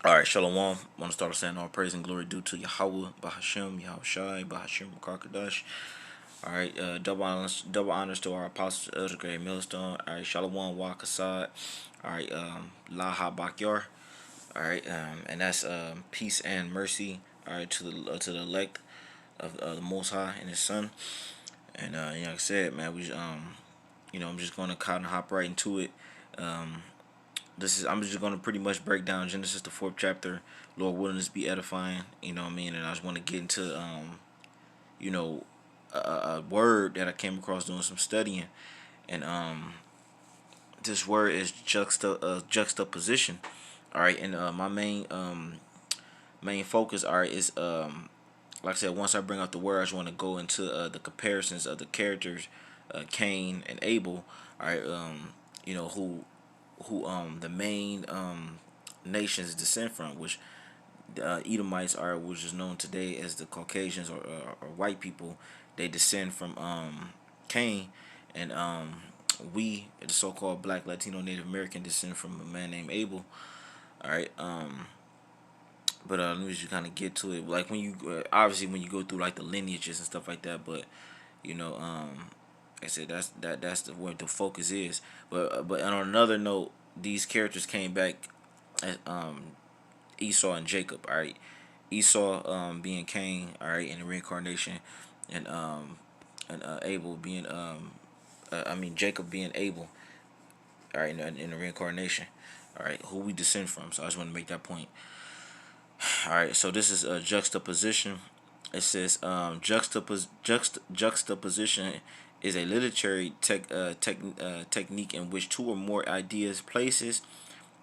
All right, Shalom. I want to start off saying all praise and glory due to Yahweh, Bahashem, Yahushai, Bahashem, Rakakadash. All right, double honors to our apostles, Elder Grey Millstone. All right, Shalom, Wakassad. All right, Laha Bakyar. All right, and that's peace and mercy. All right, to the elect of the Most High and His Son. And like I said, man, I'm just gonna kind of hop right into it. Um, I'm just gonna pretty much break down Genesis the fourth chapter. Lord willing, this be edifying. You know what I mean? And I just want to get into you know, a word that I came across doing some studying, and this word is juxtaposition. All right, and my main focus, all right, is like I said, once I bring up the word, I just want to go into the comparisons of the characters, Cain and Abel. All right, who the main nations descend from, which Edomites are, which is known today as the Caucasians or white people. They descend from Cain, and we, the so-called Black, Latino, Native American, descend from a man named Abel. All right, but let me just kind of get to it. Like when you obviously when you go through like the lineages and stuff like that, but you know, like I said that's the where the focus is. But on another note, these characters came back as Esau and Jacob. All right, Esau being Cain. All right, in the reincarnation, and Abel being Jacob being Abel. All right, in the reincarnation. All right, who we descend from. So I just want to make that point. All right, so this is a juxtaposition. It says juxtaposition is a literary technique in which two or more ideas, places,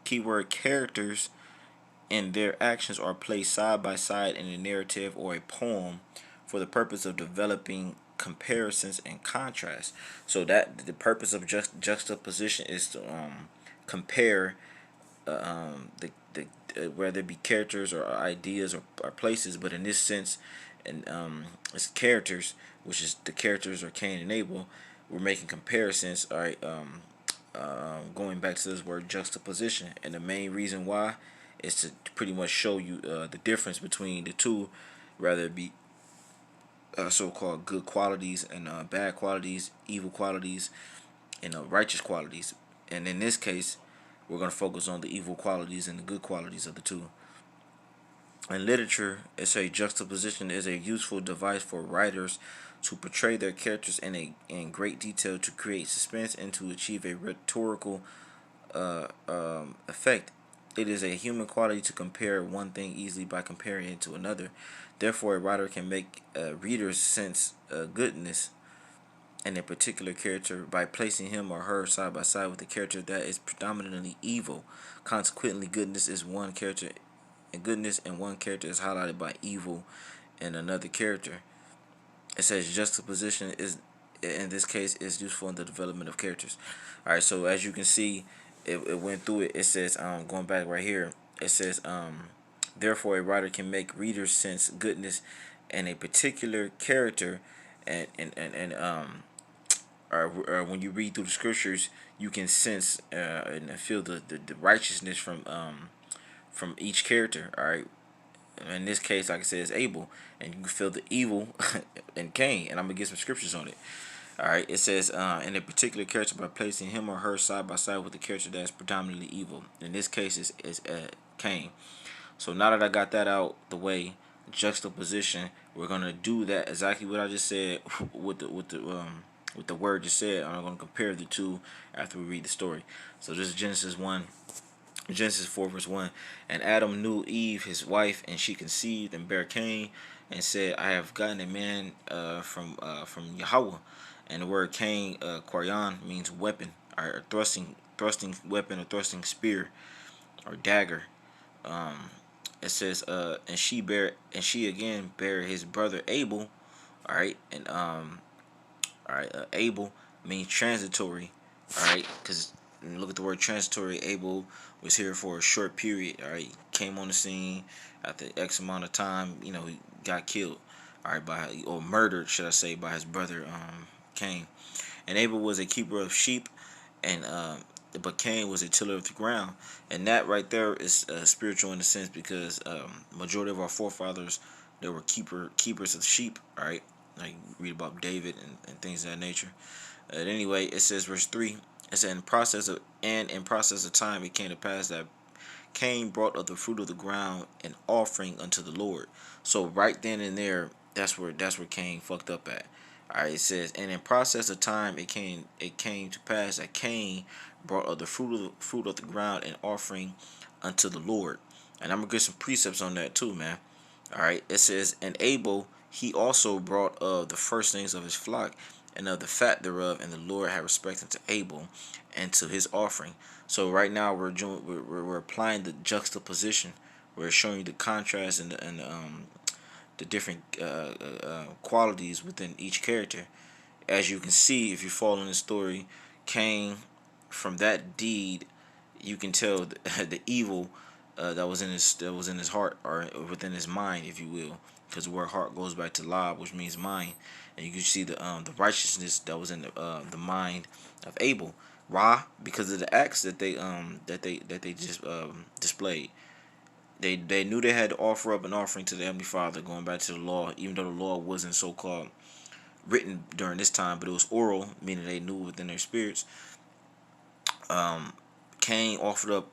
keyword characters, and their actions are placed side by side in a narrative or a poem for the purpose of developing comparisons and contrast. So that the purpose of juxtaposition is to compare the whether it be characters or ideas or places, but in this sense, and it's characters, which is the characters or Cain and Abel. We're making comparisons. All right, going back to this word juxtaposition, and the main reason why is to pretty much show you the difference between the two, rather it be so-called good qualities and bad qualities, evil qualities, and righteous qualities. And in this case, we're going to focus on the evil qualities and the good qualities of the two. In literature, it's a juxtaposition is a useful device for writers to portray their characters in great detail to create suspense and to achieve a rhetorical effect. It is a human quality to compare one thing easily by comparing it to another. Therefore, a writer can make readers sense goodness in a particular character by placing him or her side by side with a character that is predominantly evil. Consequently, goodness in one character is highlighted by evil in another character. It says juxtaposition is in this case is useful in the development of characters. All right, so as you can see, it went through it. It says going back right here. It says therefore a writer can make readers sense goodness in a particular character, and or when you read through the scriptures, you can sense and feel the righteousness from each character. All right, in this case, like I said, it's Abel, and you can feel the evil in Cain, and I'm gonna get some scriptures on it. All right, it says in a particular character by placing him or her side by side with the character that's predominantly evil. In this case, is Cain. So now that I got that out the way, juxtaposition, we're gonna do that exactly what I just said with the word just said. I'm gonna compare the two after we read the story. So this is Genesis 4 verse 1. And Adam knew Eve his wife, and she conceived and bare Cain, and said, I have gotten a man from Yahweh. And the word Cain, Quarion, means weapon, or thrusting weapon, or thrusting spear, or dagger. It says, and she again bare his brother Abel. All right, and Abel means transitory. All right, because look at the word transitory. Abel was here for a short period. All right, came on the scene after X amount of time. You know, he got killed. All right, or murdered, should I say, by his brother Cain. And Abel was a keeper of sheep, and but Cain was a tiller of the ground, and that right there is spiritual in a sense because majority of our forefathers, they were keepers of sheep. All right, like read about David and things of that nature. Anyway, it says verse 3. It said in process of time it came to pass that Cain brought of the fruit of the ground an offering unto the Lord. So right then and there, that's where Cain fucked up at. All right, it says, and in process of time, it came to pass that Cain brought of the fruit of the ground an offering unto the Lord. And I'm gonna get some precepts on that too, man. All right, it says, and Abel he also brought of the first things of his flock and of the fat thereof, and the Lord had respect unto Abel and to his offering. So right now we're applying the juxtaposition. We're showing you the contrast and the different qualities within each character. As you can see, if you follow the story, Cain, from that deed, you can tell the evil that was in his heart or within his mind, if you will, because the word heart goes back to lab, which means mind, and you can see the righteousness that was in the mind of Abel. Why? Because of the acts that they just displayed. They knew they had to offer up an offering to the Heavenly Father, going back to the law, even though the law wasn't so called written during this time, but it was oral, meaning they knew within their spirits. Cain offered up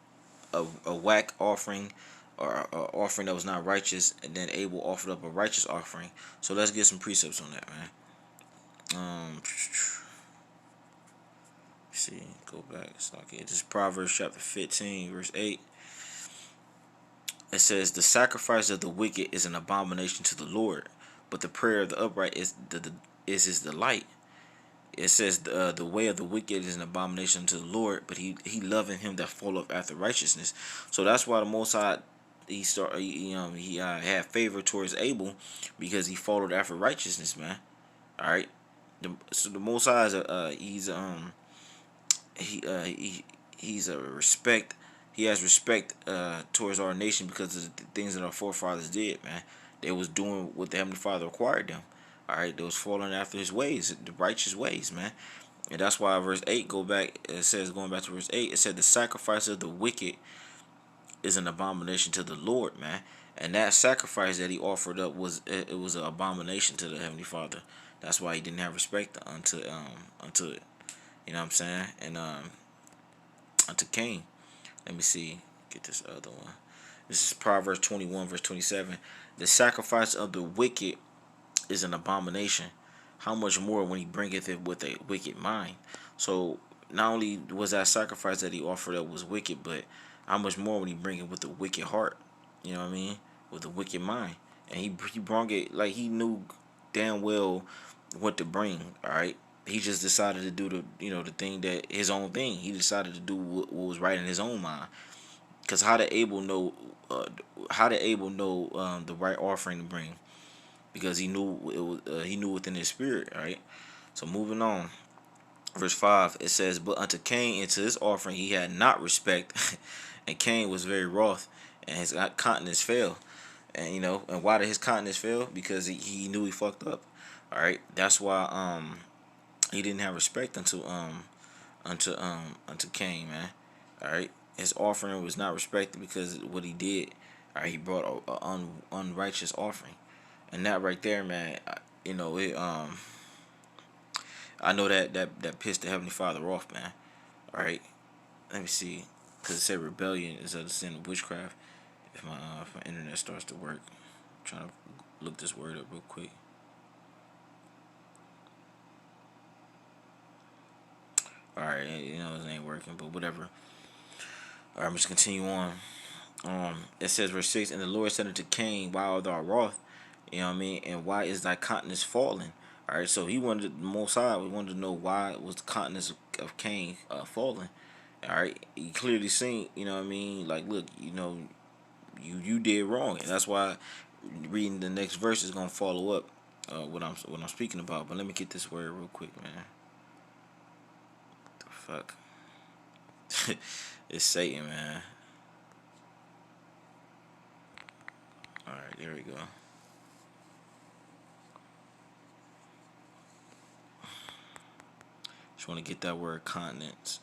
a whack offering or a offering that was not righteous, and then Abel offered up a righteous offering. So let's get some precepts on that, man. See, go back. It's like it. This is Proverbs chapter 15, verse 8. It says, "The sacrifice of the wicked is an abomination to the Lord, but the prayer of the upright is his delight." It says, "The way of the wicked is an abomination to the Lord, but he loving him that followeth after righteousness." So that's why the Most High he had favor towards Abel because he followed after righteousness, man. All right. So the Most High is he's a respect. He has respect towards our nation because of the things that our forefathers did, man. They was doing what the Heavenly Father required them. All right, they was following after His ways, the righteous ways, man. And that's why verse 8 go back. It says going back to verse 8. It said the sacrifice of the wicked is an abomination to the Lord, man. And that sacrifice that he offered up it was an abomination to the Heavenly Father. That's why he didn't have respect unto it. You know what I'm saying? And unto Cain. Let me see. Get this other one. This is Proverbs 21, verse 27. The sacrifice of the wicked is an abomination. How much more when he bringeth it with a wicked mind? So not only was that sacrifice that he offered up was wicked, but how much more when he bring it with a wicked heart? You know what I mean? With a wicked mind. And he brought it like he knew damn well what to bring. All right. He just decided to do the thing that his own thing. He decided to do what was right in his own mind. Because how did Abel know? The right offering to bring? Because he knew it was. He knew within his spirit. Right. So moving on, verse 5. It says, "But unto Cain and to his offering he had not respect, and Cain was very wroth, and his countenance fell." And and why did his countenance fail? Because he knew he fucked up. All right. That's why he didn't have respect unto Cain, man. All right, his offering was not respected because of what he did. All right, he brought a unrighteous offering, and that right there, man. It. I know that pissed the Heavenly Father off, man. All right, let me see, because it said rebellion is a sin of witchcraft. If my internet starts to work, I'm trying to look this word up real quick. All right, it ain't working, but whatever. All right, I'm just continue on. It says verse 6, and the Lord said unto Cain, why art thou wroth? You know what I mean? And why is thy countenance fallen? All right, so he wanted the Most High. We wanted to know why was the countenance of Cain falling. All right, he clearly seen. You know what I mean? Like, look, you did wrong, and that's why reading the next verse is gonna follow up what I'm speaking about. But let me get this word real quick, man. What the fuck? It's Satan, man. All right, there we go. Just want to get that word continents.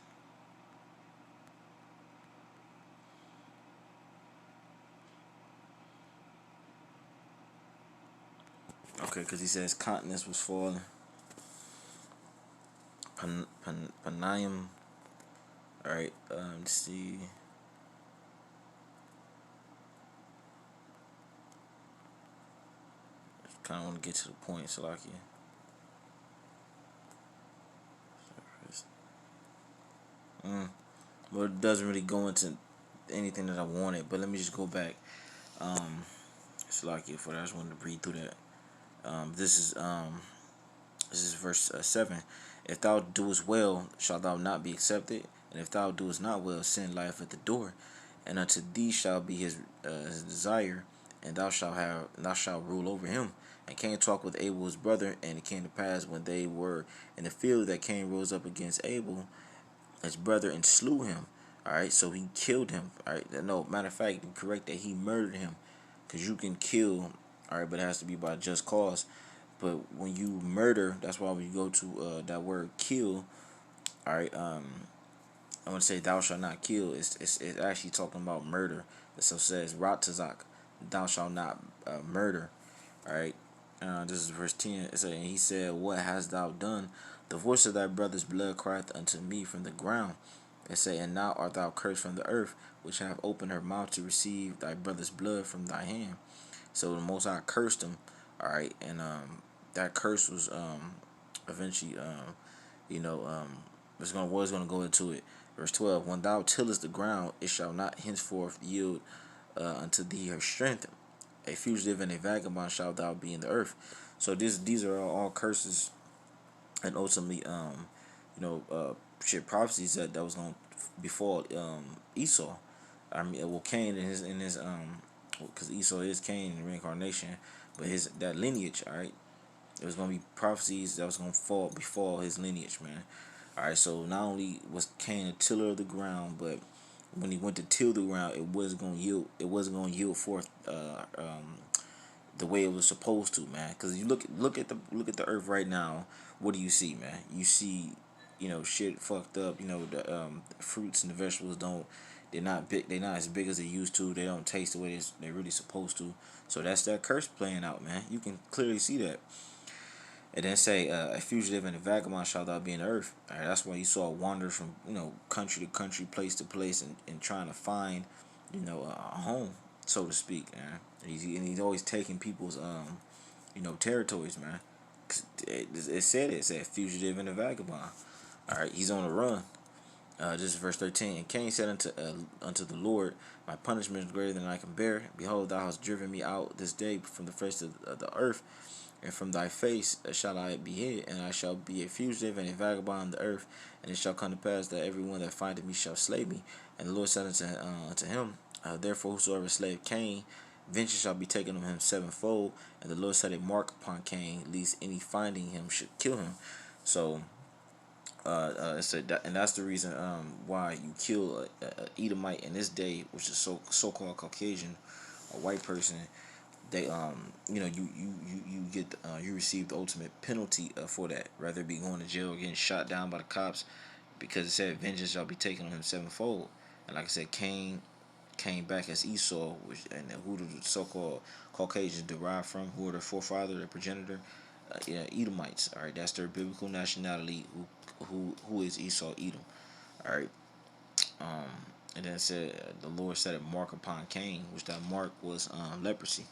Okay, because he says continence was falling. Panayim. All right. Let's see. Kind of want to get to the point, Salaki. Well, it doesn't really go into anything that I wanted, but let me just go back. Salaki, for that, I just wanted to read through that. This is verse 7. If thou doest well, shalt thou not be accepted, and if thou doest not well, sin lieth at the door, and unto thee shall be his desire, and thou shalt rule over him. And Cain talked with Abel his brother, and it came to pass when they were in the field that Cain rose up against Abel his brother and slew him. All right, so he killed him. All right, no, matter of fact, correct that he murdered him, because you can kill. All right, but it has to be by just cause. But when you murder, that's why we go to that word kill. All right, I want to say thou shalt not kill. It's actually talking about murder. So it says Ratazak, thou shalt not murder. All right, this is verse 10. It said, and he said, what hast thou done? The voice of thy brother's blood crieth unto me from the ground. It said, and now art thou cursed from the earth, which have opened her mouth to receive thy brother's blood from thy hand. So the Most High cursed him. All right, and that curse was eventually was gonna go into it. Verse 12: when thou tillest the ground, it shall not henceforth yield unto thee her strength. A fugitive and a vagabond shalt thou be in the earth. So these are all curses, and ultimately prophecies that was gonna befall Esau. I mean, well, Cain in his because Esau is Cain in reincarnation, but his that lineage, all right. There was gonna be prophecies that was gonna befall his lineage, man. All right, so not only was Cain a tiller of the ground, but when he went to till the ground, it wasn't gonna yield. It wasn't gonna yield forth the way it was supposed to, man. Because you look at the earth right now. What do you see, man? You see, shit fucked up. The fruits and the vegetables don't. They're not big. They're not as big as they used to. They don't taste the way they're really supposed to. So that's that curse playing out, man. You can clearly see that. And then say, a fugitive and a vagabond shall thou be in the earth. All right, that's why you saw wander from country to country, place to place, and trying to find a home, so to speak. Man, he's always taking people's territories, man. It said fugitive and a vagabond. All right, he's on the run. This is verse 13. And Cain said unto the Lord, my punishment is greater than I can bear. Behold, thou hast driven me out this day from the face of the earth, and from thy face shall I be hid, and I shall be a fugitive and a vagabond on the earth. And it shall come to pass that every one that findeth me shall slay me. And the Lord said unto him, therefore whosoever slayeth Cain, vengeance shall be taken on him sevenfold. And the Lord set a mark upon Cain, lest any finding him should kill him. So and that's the reason why you kill a Edomite in this day, which is so-called Caucasian, a white person. They you get you receive the ultimate penalty for that, rather be going to jail or getting shot down by the cops, because it said vengeance shall be taken on him sevenfold. And like I said, Cain came back as Esau, which and who the so-called Caucasians derived from, who are their forefather, their progenitor, Edomites. All right, that's their biblical nationality. Who is Esau, Edom? All right. Um, and then it said the Lord set a mark upon Cain, which that mark was leprosy.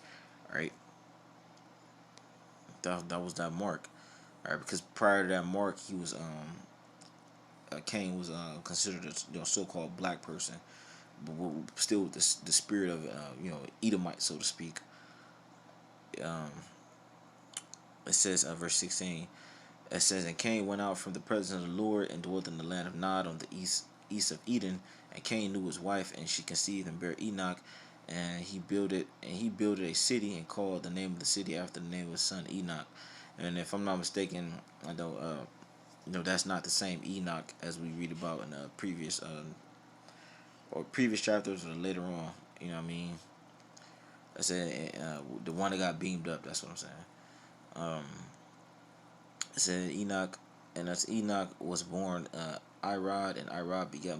All right, that was that mark. All right, because prior to that mark, he was Cain was considered a so-called black person, but still with the spirit of Edomite, so to speak. Um, it says verse 16. It says, and Cain went out from the presence of the Lord and dwelt in the land of Nod on the east of Eden. And Cain knew his wife, and she conceived and bare Enoch. And he builded a city and called the name of the city after the name of his son Enoch. And if I'm not mistaken, I know that's not the same Enoch as we read about in the previous chapters or later on. You know what I mean? I said the one that got beamed up. That's what I'm saying. Um, It said Enoch, and as Enoch was born Irad, and Irad begat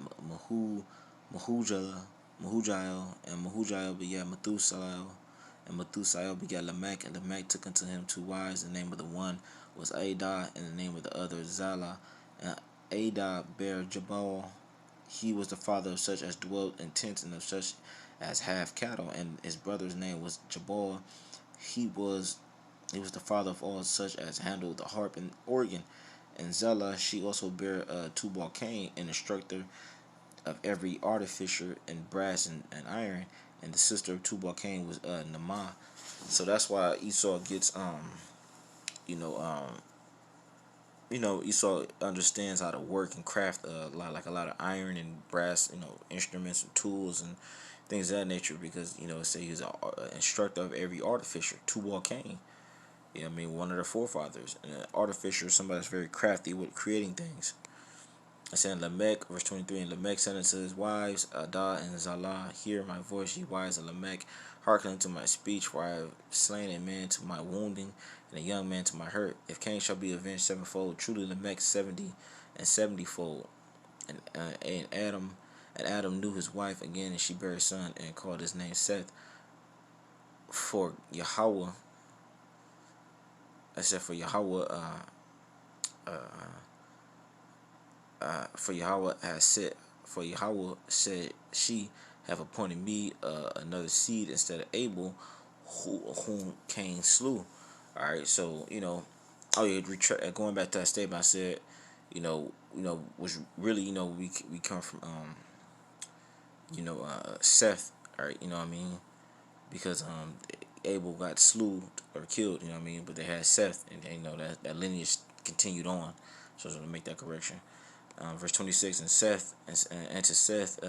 Mahujael, and Mahujael begat Methuselah, And Methuselah begat Lamech, and Lamech took unto him 2 wives. The name of the one was Adah, and the name of the other Zillah. And Adah bare Jabal. He was the father of such as dwelt in tents, and of such as have cattle. And his brother's name was Jabal. He was he was the father of all such as handled the harp and organ. And Zillah, she also bare Tubal Cain, an instructor of every artificer in brass and iron. And the sister of Tubal Cain was Naamah. So that's why Esau gets you know um Esau understands how to work and craft a lot of iron and brass, instruments and tools and things of that nature, because it say he's an instructor of every artificer. Tubal Cain, one of the forefathers. And an artificer is somebody that's very crafty with creating things. I said in Lamech, verse 23, and Lamech said unto his wives, Adah and Zillah, hear my voice, ye wives of Lamech, hearken unto my speech, for I have slain a man to my wounding, and a young man to my hurt. If Cain shall be avenged sevenfold, truly Lamech 70 and 70-fold. And Adam knew his wife again, and she bare a son, and called his name Seth. For Yahweh, I said for Yahweh, for Yahweh said, she have appointed me another seed instead of Abel, whom Cain slew. All right, so oh yeah, going back to that statement, I said, was really, we come from Seth, all right, what I mean, because Abel got slew or killed, what I mean, but they had Seth, and that lineage continued on. So to make that correction. Verse 26, and to Seth,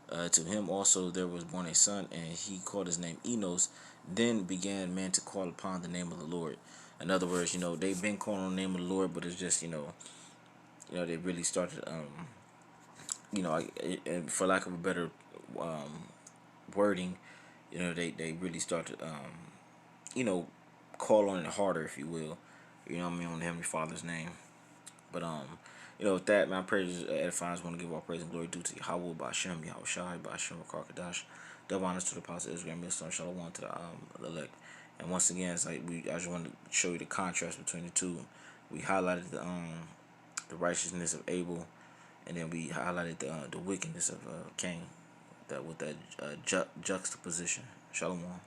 to him also there was born a son, and he called his name Enos. Then began man to call upon the name of the Lord. In other words, they've been calling on the name of the Lord, but it's just, they really started, for lack of a better wording, they really started, you know, call on it harder, if you will. On the Heavenly Father's name. But with that, man, I pray this edifies. Want to give all praise and glory due to Yahweh, Ba'Shem, Yahweh Shai, Ba'Shem, Karkadash. Double honors to the Apostle Israel, Millstone, Shalom to the elect. And once again, it's like I just want to show you the contrast between the two. We highlighted the righteousness of Abel, and then we highlighted the wickedness of Cain. That with that juxtaposition. Shalom.